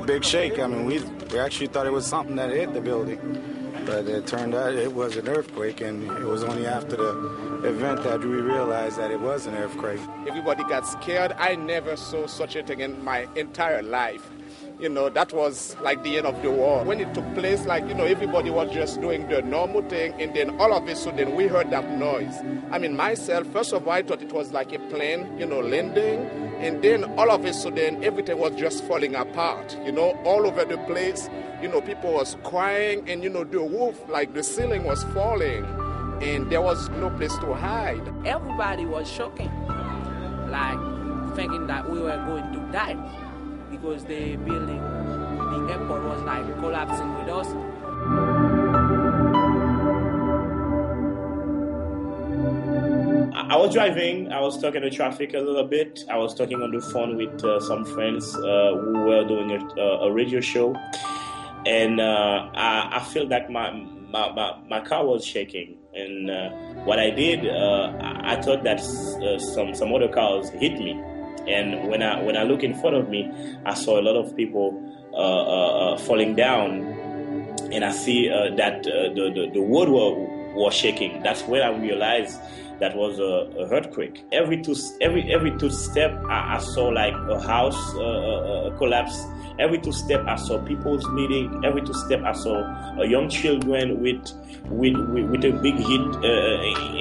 big shake. I mean, we actually thought it was something that hit the building. But it turned out it was an earthquake, and it was only after the event that we realized that it was an earthquake. Everybody got scared. I never saw such a thing in my entire life. You know, that was like the end of the world. When it took place, like, you know, everybody was just doing the normal thing, and then all of a sudden we heard that noise. I mean, myself, first of all, I thought it was like a plane, you know, landing, and then all of a sudden everything was just falling apart, you know, all over the place. You know, people was crying, and, you know, the roof, like the ceiling was falling, and there was no place to hide. Everybody was shocking, like thinking that we were going to die, because the building, the airport was like collapsing with us. I was driving, I was talking to traffic a little bit. I was talking on the phone with some friends who were doing a radio show. And I felt that my car was shaking. And what I did, I thought that some other cars hit me. And when I look in front of me, I saw a lot of people falling down, and I see that the road was shaking. That's when I realized that was a earthquake. Every two step, I saw like a house collapse. Every two step, I saw people bleeding. Every two step, I saw young children with a big hit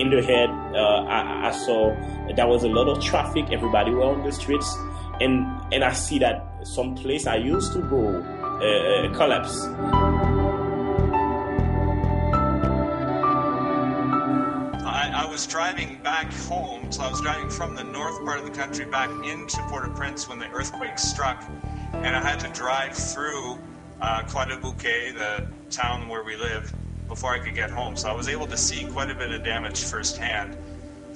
in the head. I saw there was a lot of traffic. Everybody were on the streets, and I see that some place I used to go collapse. I was driving back home, so I was driving from the north part of the country back into Port-au-Prince when the earthquake struck, and I had to drive through Croix-de-Bouquet, the town where we live, before I could get home. So I was able to see quite a bit of damage firsthand.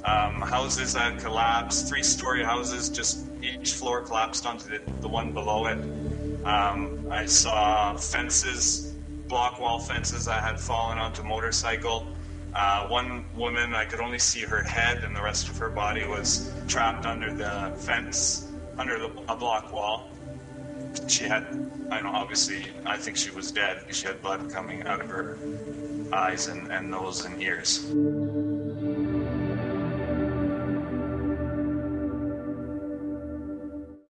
Houses that collapsed, 3-story houses, just each floor collapsed onto the one below it. I saw fences, block wall fences that had fallen onto a motorcycle. One woman, I could only see her head, and the rest of her body was trapped under the fence, under a block wall. She had, obviously, I think she was dead because she had blood coming out of her eyes and nose and ears.